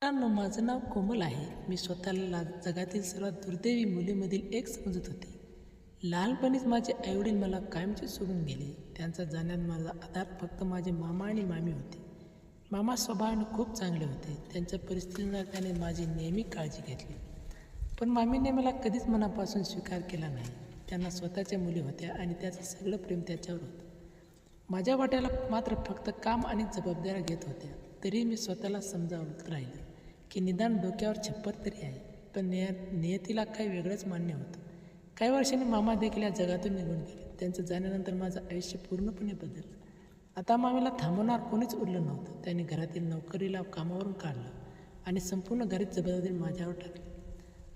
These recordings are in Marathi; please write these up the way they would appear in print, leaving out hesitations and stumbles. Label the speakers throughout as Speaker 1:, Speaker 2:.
Speaker 1: मित्रांनो, माझं नाव कोमल आहे. मी स्वतःला जगातील सर्वात दुर्दैवी मुलीमधील एक समजत होते. लहानपणीच माझे आईवडील मला कायमचे सोडून गेले. त्यांचा जाण्यात माझा आधार फक्त माझे मामा आणि मामी होते. मामा स्वभावाने खूप चांगले होते. त्यांच्या परिस्थितीनुसार त्याने माझी नेहमी काळजी घेतली. पण मामीने मला कधीच मनापासून स्वीकार केला नाही. त्यांना स्वतःच्या मुली होत्या आणि त्याचं सगळं प्रेम त्याच्यावर होतं. माझ्या वाट्याला मात्र फक्त काम आणि जबाबदाऱ्या घेत होत्या. तरी मी स्वतःला समजावत राहिलं की निदान डोक्यावर छप्पर तरी आहे. पण नियतीला काही वेगळंच मान्य होतं. काही वर्षांनी मामा देखील या जगातून निघून गेले. त्यांचं जाण्यानंतर माझं आयुष्य पूर्णपणे बदललं. आता मामीला थांबवणार कोणीच उरलं नव्हतं. त्यांनी घरातील नोकरीला कामावरून काढलं आणि संपूर्ण घरीच जबाबदारी माझ्यावर टाकली.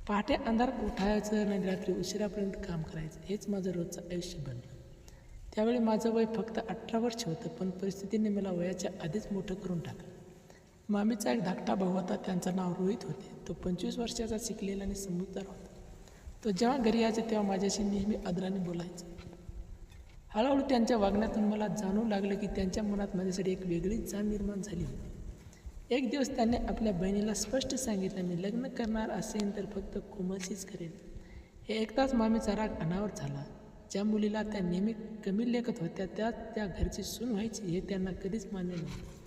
Speaker 1: पहाटे अंधारात उठायचं आणि रात्री उशिरापर्यंत काम करायचं, हेच माझं रोजचं आयुष्य बनलं. त्यावेळी माझं वय फक्त 18 वर्ष होतं, पण परिस्थितीने मला वयाच्या आधीच मोठं करून टाकलं. मामीचा एक धाकटा भाऊ होता. त्यांचं नाव रोहित होते. तो 25 वर्षाचा शिकलेला आणि समजूतदार होता. तो जेव्हा घरी यायचा तेव्हा माझ्याशी नेहमी आदराने बोलायचा. हळूहळू त्यांच्या वागण्यातून मला जाणवू लागलं की त्यांच्या मनात माझ्यासाठी एक वेगळीच जाण निर्माण झाली होती. एक दिवस त्यांनी आपल्या बहिणीला स्पष्ट सांगितलं, मी लग्न करणार असेल तर फक्त कोमलशीच करेन. हे ऐकताच मामीचा राग अनावर झाला. ज्या मुलीला त्या नेहमी कमी लेखत होत्या त्या घरची सून व्हायची हे त्यांना कधीच मान्य नव्हतं.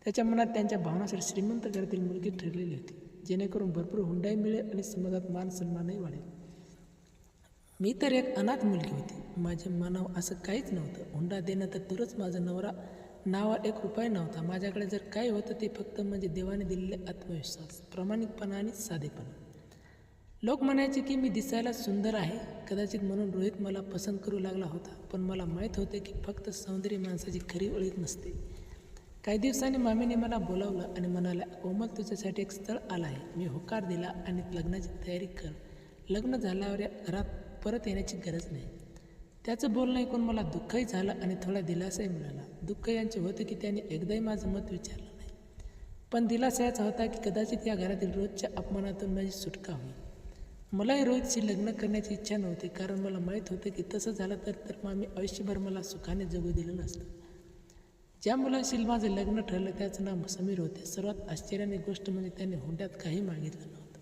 Speaker 1: त्याच्या मनात त्यांच्या भावनासाठी श्रीमंत घरातील मुलगी ठरलेली होती, जेणेकरून भरपूर हुंडाई मिळेल आणि समाजात मान सन्मानही वाढेल. मी तर एक अनाथ मुलगी होती. माझ्या मनावर असं काहीच नव्हतं. हुंडा देणं तर दूरच, माझं नवरा नावावर एक रुपया नव्हता. माझ्याकडे जर काही होतं ते फक्त म्हणजे देवाने दिलेले आत्मविश्वास, प्रामाणिकपणा आणि साधेपणा. लोक म्हणायचे की मी दिसायला सुंदर आहे, कदाचित म्हणून रोहित मला पसंत करू लागला होता. पण मला माहीत होते की फक्त सौंदर्य माणसाची खरी ओळख नसते. काही दिवसांनी मामीने मला बोलावलं आणि म्हणाल्या, कोमल, तुझ्यासाठी एक स्थळ आलं आहे. मी होकार दिला आणि लग्नाची तयारी कर. लग्न झाल्यावर या घरात परत येण्याची गरज नाही. त्याचं बोलणं ऐकून मला दुःखही झालं आणि थोडा दिलासाही मिळाला. दुःख यांचे होतं की त्याने एकदाही माझं मत विचारलं नाही. पण दिलासा याचा होता की कदाचित या घरातील रोजच्या अपमानातून माझी सुटका होईल. मलाही रोहितशी लग्न करण्याची इच्छा नव्हती, कारण मला माहीत होतं की तसं झालं तर मामी आयुष्यभर मला सुखाने जगू दिलं नसतं. ज्या मुलाशी माझं लग्न ठरलं त्याचं नाव समीर होते. सर्वात आश्चर्याची गोष्ट म्हणजे त्याने हुंड्यात काही मागितलं नव्हतं.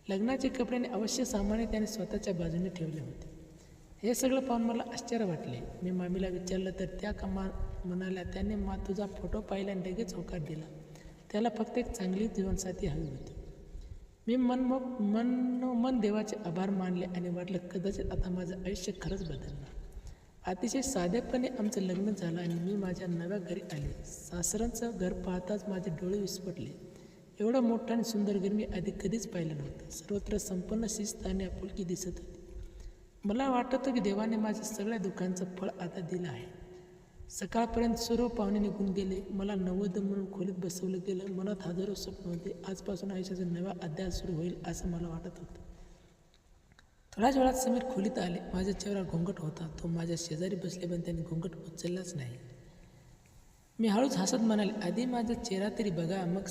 Speaker 1: लग्नाचे कपडे आणि अवश्य सामाने त्याने स्वतःच्या बाजूने ठेवले होते. हे सगळं पाहून मला आश्चर्य वाटले. मी मामीला विचारलं तर त्या म्हणाल्या, त्याने तुझा फोटो पाहिला आणि लगेच होकार दिला. त्याला फक्त एक चांगली जीवनसाथी हवी होती. मी मनोमन देवाचे आभार मानले आणि वाटलं कदाचित आता माझं आयुष्य खरंच बदललं. अतिशय साधेपणे आमचं लग्न झालं आणि मी माझ्या नव्या घरी आले. सासऱ्यांचं घर पाहताच माझे डोळे विस्फटले. एवढं मोठं आणि सुंदर घर मी आधी कधीच पाहिलं नव्हतं. सर्वत्र संपन्न शिस्त आणि आपुलकी दिसत होती. मला वाटत होतं की देवाने माझ्या सगळ्या दुःखांचं फळ आता दिलं आहे. सकाळपर्यंत सर्व पाहुणे निघून गेले. मला नववध म्हणून खोलीत बसवलं गेलं. मनात हजारो स्वप्न होते. आजपासून आयुष्याचा नवा अध्याय सुरू होईल असं मला वाटत होतं. थोड्याच वेळात समीर खोलीत आले. माझ्या चेहरा घोंगट होता. तो माझ्या शेजारी बसले, पण त्याने घोंगट उचललाच नाही. मी हळूच हसत म्हणाले, आधी माझा चेहरा तरी बघा, मग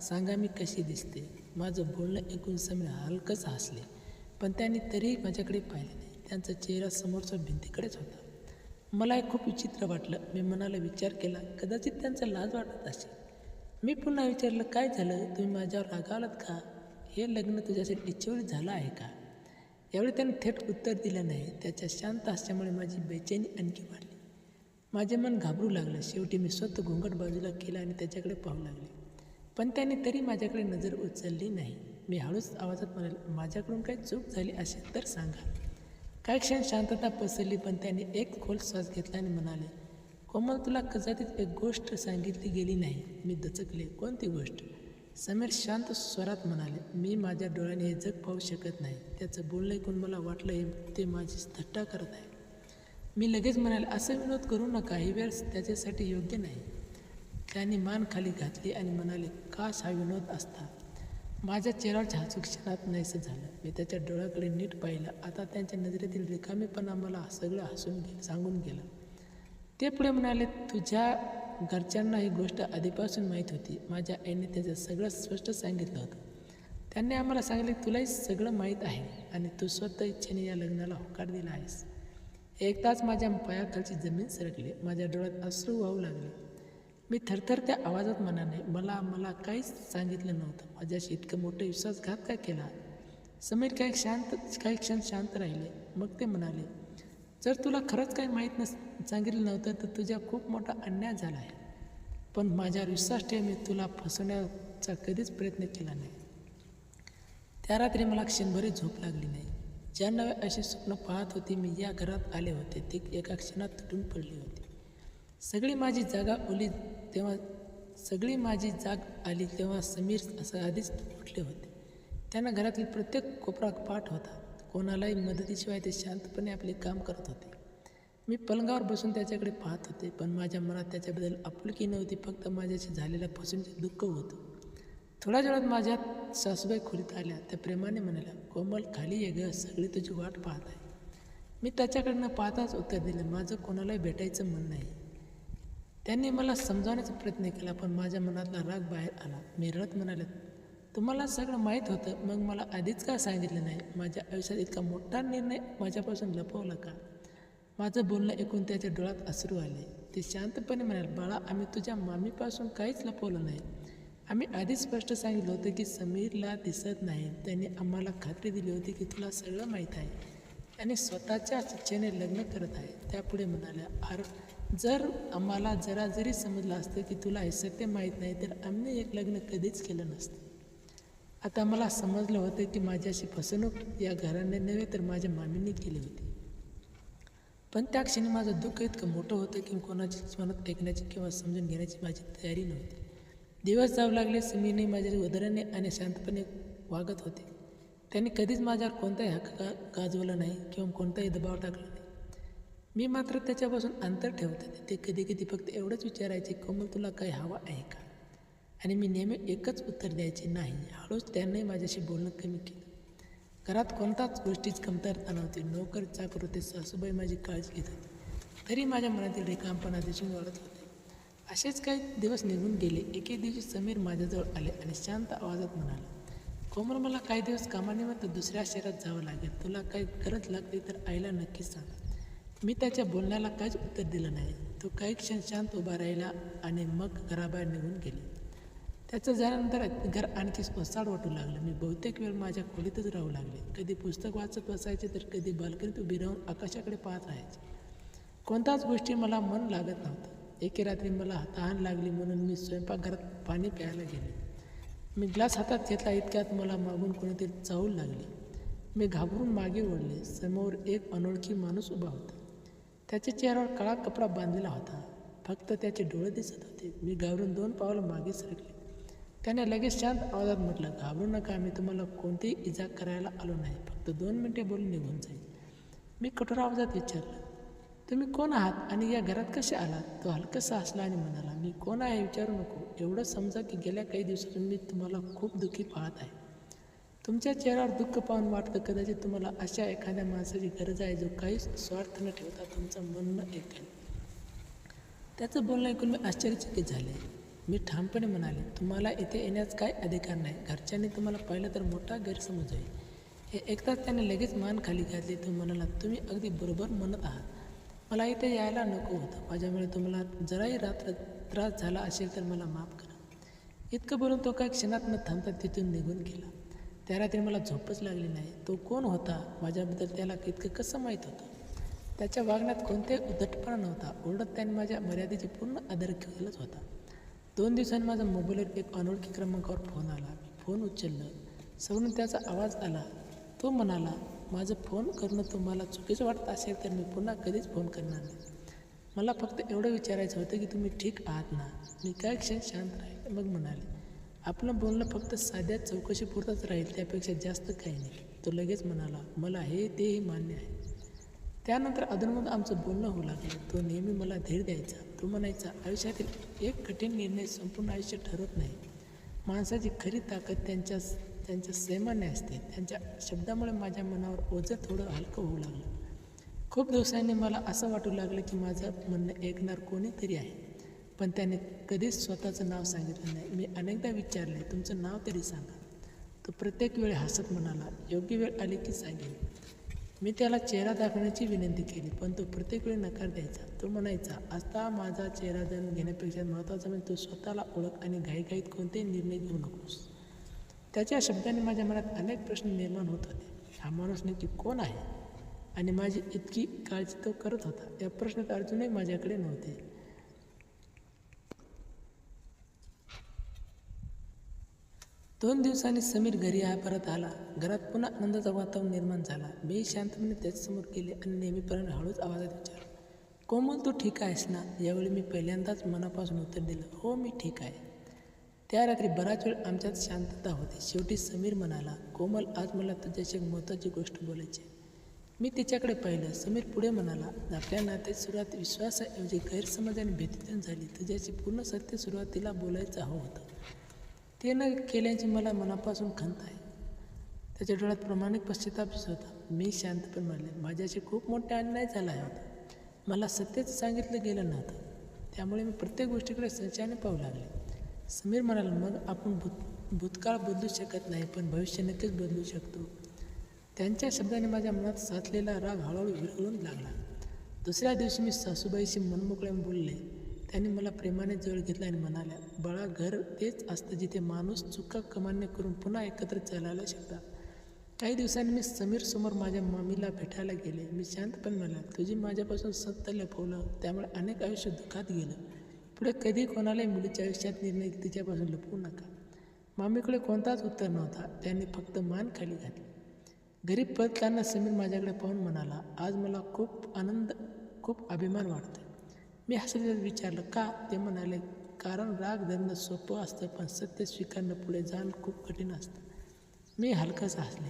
Speaker 1: सांगा मी कशी दिसते. माझं बोलणं ऐकून समीर हलकंच हसले, पण त्यांनी तरीही माझ्याकडे पाहिले नाही. त्यांचा चेहरा समोरच्या भिंतीकडेच होता. मला खूप विचित्र वाटलं. मी मनाला विचार केला, कदाचित त्यांचा लाज वाटत असेल. मी पुन्हा विचारलं, काय झालं? तुम्ही माझ्यावर रागावलात का? हे लग्न तुझ्यासाठी इच्छेवर झालं आहे का? यावेळी त्याने थेट उत्तर दिलं नाही. त्याच्या शांत हास्यामुळे माझी बेचैनी आणखी वाढली. माझे मन घाबरू लागलं. शेवटी मी स्वतः घोंगट बाजूला केला आणि त्याच्याकडे पाहू लागले, पण त्याने तरी माझ्याकडे नजर उचलली नाही. मी हळूच आवाजात म्हणाले, माझ्याकडून काही चूक झाली असेल तर सांगा. काही क्षण शांतता पसरली, पण त्याने एक खोल श्वास घेतला आणि म्हणाले, कोमल, तुला कदाचित एक गोष्ट सांगितली गेली नाही. मी दचकले, कोणती गोष्ट? समीर शांत स्वरात म्हणाले, मी माझ्या डोळ्याने हे जग पाहू शकत नाही. त्याचं बोलणं ऐकून मला वाटलं ते माझी थट्टा करत आहे. मी लगेच म्हणाले, असं विनोद करू नका, ही वेळ त्याच्यासाठी योग्य नाही. त्याने मान खाली घातली आणि म्हणाले, काश हा विनोद असता. माझ्या चेहऱ्यावरच्या हसू क्षणात नाहीसं झालं. मी त्याच्या डोळ्याकडे नीट पाहिलं. आता त्यांच्या नजरेतील रिकामेपणा मला सगळं सांगून गेलं. ते पुढे म्हणाले, तुझ्या घरच्यांना ही गोष्ट आधीपासून माहीत होती. माझ्या आईने त्याचं सगळं स्पष्ट सांगितलं होतं. त्यांनी आम्हाला सांगितले, तुलाही सगळं माहीत आहे आणि तू स्वतः इच्छेने या लग्नाला होकार दिला आहेस. एकदाच माझ्या पायाखालची जमीन सरकली. माझ्या डोळ्यात अश्रू वाहू लागले. मी थरथरत्या आवाजात म्हणाले, मला मला काहीच सांगितलं नव्हतं. माझ्याशी इतकं मोठं विश्वासघात का केला? समीर काही क्षण शांत राहिले. मग ते म्हणाले, जर तुला खरंच काही माहीत सांगितलं नव्हतं तर तुझ्या खूप मोठा अन्याय झाला आहे. पण माझ्यावर विश्वास ठेव, मी तुला फसवण्याचा कधीच प्रयत्न केला नाही. त्या रात्री मला क्षणभरही झोप लागली नाही. ज्या नवे असे स्वप्न पाहत होते मी या घरात आले होते ते एका क्षणात तुटून पडली होती. सगळी माझी जाग आली तेव्हा समीर असं आधीच उठले होते. त्यांना घरातील प्रत्येक कोपरा पाठ होता. कोणालाही मदतीशिवाय ते शांतपणे आपले काम करत होते. मी पलंगावर बसून त्याच्याकडे पाहत होते, पण माझ्या मनात त्याच्याबद्दल आपुलकी नव्हती, फक्त माझ्याशी झालेल्या फसवणुकीचे दुःख होतं. थोड्याच वेळात माझ्या सासूबाई खोलीत आल्या. त्या प्रेमाने म्हणाल्या, कोमल खाली ये ग, सगळी तुझी वाट पाहत आहे. मी त्याच्याकडनं पाहताच उत्तर दिलं, माझं कोणालाही भेटायचं मन नाही. त्यांनी मला समजावण्याचा प्रयत्न केला, पण माझ्या मनातला राग बाहेर आला. मी रडत म्हणाले, तुम्हाला सगळं माहीत होतं, मग मला आधीच का सांगितलं नाही? माझ्या आयुष्यात इतका मोठा निर्णय माझ्यापासून लपवला का? माझं बोलणं ऐकून त्याच्या डोळ्यात अश्रू आले. ते शांतपणे म्हणाले, बाळा, आम्ही तुझ्या मामीपासून काहीच लपवलं नाही. आम्ही आधीच स्पष्ट सांगितलं होतं की समीरला दिसत नाही. त्यांनी आम्हाला खात्री दिली होती की तुला सगळं माहीत आहे आणि स्वतःच्या इच्छेने लग्न करत आहे. त्यापुढे म्हणाल्या, जर आम्हाला जरा जरी समजलं असतं की तुला हे सत्य माहीत नाही तर आम्ही एक लग्न कधीच केलं नसतं. आता मला समजलं होतं की माझ्याशी फसवणूक या घराने नव्हे तर माझ्या मामींनी केली होती. पण त्या क्षणी माझं दुःख इतकं मोठं होतं की कोणाची मनात ऐकण्याची किंवा समजून घेण्याची माझी तयारी नव्हती. दिवस जाऊ लागले. समीरने माझ्या उदाहरणाने आणि शांतपणे वागत होते. त्यांनी कधीच माझ्यावर कोणताही हक्क गाजवला नाही किंवा कोणताही दबाव टाकला नाही. मी मात्र त्याच्यापासून अंतर ठेवत होते. ते कधी कधी फक्त एवढंच विचारायचे, कोमल तुला काही हवं आहे का? आणि मी नेहमी एकच उत्तर द्यायचे, नाही. हळूच त्यांनी माझ्याशी बोलणं कमी केलं. घरात कोणताच गोष्टीच कमतरता नव्हती. नोकर चाकर होते, सासूबाई माझी काळजी घेत होती. तरी माझ्या मनातील रिकामपणा दिसून वाढत होते. असेच काही दिवस निघून गेले. एके दिवशी समीर माझ्याजवळ आले आणि शांत आवाजात म्हणाले, कोमल, मला काही दिवस कामानिमित्त दुसऱ्या शहरात जावं लागेल. तुला काही गरज लागली तर आईला नक्कीच सांगा. मी त्याच्या बोलण्याला काहीच उत्तर दिलं नाही. तो काही क्षण शांत उभा राहिला आणि मग घराबाहेर निघून गेले. त्याचं झाल्यानंतर घर आणखी ओसाड वाटू लागलं. मी बहुतेक वेळ माझ्या खोलीतच राहू लागले. कधी पुस्तक वाचत बसायचे तर कधी बाल्कनीत उभी राहून आकाशाकडे पाहत राहायचे. कोणत्याच गोष्टी मला मन लागत नव्हतं. एके रात्री मला तहान लागली म्हणून मी स्वयंपाकघरात पाणी प्यायला गेले. मी ग्लास हातात घेतला, इतक्यात मला मागून कोणीतरी चाहूल लागले. मी घाबरून मागे वळले. समोर एक अनोळखी माणूस उभा होता. त्याच्या चेहऱ्यावर काळा कपडा बांधलेला होता. फक्त त्याचे डोळे दिसत होते. मी घाबरून 2 पावलं मागे सरकले. त्याने लगेच शांत आवाजात म्हटलं, घाबरू नका, मी तुम्हाला कोणतीही इजा करायला आलो नाही. फक्त 2 मिनिटे बोलून निघून जाईल. मी कठोर आवाजात विचारलं, तुम्ही कोण आहात आणि या घरात कसे आलात? तो हलकासा हसला आणि म्हणाला, मी कोण आहे विचारू नको. एवढं समजा की गेल्या काही दिवसातून मी तुम्हाला खूप दुःखी पाहत आहे. तुमच्या चेहऱ्यावर दुःख पाहून वाटतं कदाचित तुम्हाला अशा एखाद्या माणसाची गरज आहे जो काही स्वार्थ न ठेवता तुमचं म्हणणं ऐकेल. त्याचं बोलणं ऐकून मी आश्चर्यचकित झाले. मी ठामपणे म्हणाले, तुम्हाला इथे येण्याचा काय अधिकार नाही. घरच्यांनी तुम्हाला पाहिलं तर मोठा गैरसमज होईल. हे ऐकताच त्याने लगेच मान खाली घातली. तो म्हणाला, तुम्ही अगदी बरोबर म्हणत आहात. मला इथे यायला नको होतं. माझ्यामुळे तुम्हाला जराही त्रास झाला असेल तर मला माफ करा. इतकं बोलून तो काही क्षणात न थांबता तिथून निघून गेला. त्या रात्री मला झोपच लागली नाही. तो कोण होता? माझ्याबद्दल त्याला इतकं कसं माहीत होतं? त्याच्या वागण्यात कोणताही उद्धटपणा नव्हता. उलट त्याने माझ्या मर्यादेची पूर्ण आदर केलाच होता. 2 दिवसांनी माझ्या मोबाईलवर एक अनोळखी क्रमांकावर फोन आला. मी फोन उचललं. समोरून त्याचा आवाज आला. तो म्हणाला, माझं फोन करणं तुम्हाला चुकीचं वाटत असेल तर मी पुन्हा कधीच फोन करणार नाही. मला फक्त एवढं विचारायचं होतं की तुम्ही ठीक आहात ना? मी काही क्षण शांत राहिले. मग म्हणाले, आपलं बोलणं फक्त साध्या चौकशीपुरतंच राहील, त्यापेक्षा जास्त काही नाही. तो लगेच म्हणाला, मला तेही मान्य आहे. त्यानंतर अधूनमधून आमचं बोलणं होऊ लागलं. तो नेहमी मला धीर द्यायचा. तो म्हणायचा, आयुष्यातील एक कठीण निर्णय संपूर्ण आयुष्य ठरत नाही. माणसाची खरी ताकद त्यांच्या संयमाने असते. त्यांच्या शब्दामुळे माझ्या मनावर ओझं थोडं हलकं होऊ लागलं. खूप दिवसांनी मला असं वाटू लागलं की माझं म्हणणं ऐकणार कोणीतरी आहे. पण त्याने कधीच स्वतःचं नाव सांगितलं नाही. मी अनेकदा विचारले, तुमचं नाव तरी सांगा. तो प्रत्येक वेळी हसत म्हणाला, योग्य वेळ आली की सांगेन. मी त्याला चेहरा दाखवण्याची विनंती केली, पण तो प्रत्येक वेळी नकार द्यायचा. तो म्हणायचा, आता माझा चेहरा जाणून घेण्यापेक्षा महत्त्वाचं म्हणजे तू स्वतःला ओळख आणि घाईघाईत कोणतेही निर्णय घेऊ नकोस. त्याच्या शब्दांनी माझ्या मनात अनेक प्रश्न निर्माण होत होते. हा माणूस नक्की कोण आहे आणि माझी इतकी काळजी तो करत होता, या प्रश्नात अजूनही माझ्याकडे नव्हते. 2 दिवसांनी समीर घरी परत आला. घरात पुन्हा आनंदाचं वातावरण निर्माण झाला. मी शांतपणे त्याच्यासमोर गेले आणि नेहमीप्रमाणे हळूच आवाजात विचारलं, कोमल, तू ठीक आहेस ना? यावेळी मी पहिल्यांदाच मनापासून उत्तर दिलं, हो मी ठीक आहे. त्या रात्री बराच वेळ आमच्यात शांतता होती. शेवटी समीर म्हणाला, कोमल, आज मला तुझ्याशी एक महत्त्वाची गोष्ट बोलायची आहे. मी तिच्याकडे पाहिलं. समीर पुढे म्हणाला, आपल्या नात्याची सुरुवात विश्वासाऐवजी गैरसमज आणि भीतीतून झाली. तुझ्याशी पूर्ण सत्य सुरुवातीला बोलायचं हवं होतं. ते न केल्याची मला मनापासून खंत आहे. त्याच्या डोळ्यात प्रामाणिक पश्चाताप दिसत होता. मी शांतपणे म्हणले, माझ्याशी खूप मोठा अन्याय झाला होता. मला सत्यच सांगितलं गेलं नव्हतं. त्यामुळे मी प्रत्येक गोष्टीकडे संशयाने पाहू लागले. समीर म्हणाला, मग आपण भूतकाळ बदलू शकत नाही, पण भविष्य नक्कीच बदलू शकतो. त्यांच्या शब्दाने माझ्या मनात साचलेला राग हळूहळू विरघळून लागला. दुसऱ्या दिवशी मी सासूबाईशी मनमोकळ्याने बोलले. त्यांनी मला प्रेमाने जवळ घेतला आणि म्हणाल्या, बाळा, घर तेच असतं जिथे माणूस चुका कमान्य करून पुन्हा एकत्र चालायला शिकतात. काही दिवसांनी मी समीरसमोर माझ्या मम्मीला भेटायला गेले. मी शांतपणे म्हणाले, तुझी माझ्यापासून सत्य लपवलं, त्यामुळे अनेक आयुष्य दुःखात गेलं. पुढे कधी कोणालाही मुलीच्या आयुष्यात निर्णय तिच्यापासून लपवू नका. मम्मीकडे कोणताच उत्तर नव्हता. त्यांनी फक्त मान खाली घातली. घरी परतताना समीर माझ्याकडे पाहून म्हणाला, आज मला खूप अभिमान वाटतोय. मी हसत विचारलं, का? ते म्हणाले, कारण राग धरणं सोपं असतं, पण सत्य स्वीकारणं पुढे जाणं खूप कठीण असतं. मी हलकंच हसले.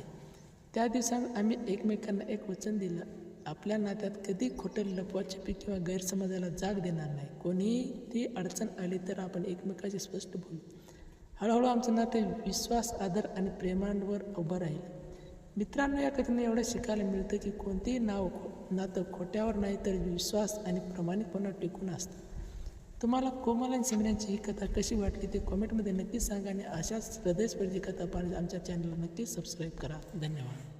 Speaker 1: त्या दिवसात आम्ही एकमेकांना एक वचन दिलं, आपल्या नात्यात कधी खोटं लपवाछपी किंवा गैरसमजाला जाग देणार नाही. कोणीही ती अडचण आली तर आपण एकमेकाशी स्पष्ट बोलू. हळूहळू आमचं नातं विश्वास, आदर आणि प्रेमावर उभं राहिलं. मित्रांनो, या कथेने एवढं शिकायला मिळतं की कोणतेही नातं खोट्यावर नाही तर विश्वास आणि प्रामाणिकपणावर टिकून असतं. तुम्हाला कोमल आणि समीरांची ही कथा कशी वाटली ते कॉमेंटमध्ये नक्की सांगा आणि अशाच हृदयस्पर्शी कथा पाहण्यासाठी आमच्या चॅनलला नक्की सबस्क्राईब करा. धन्यवाद.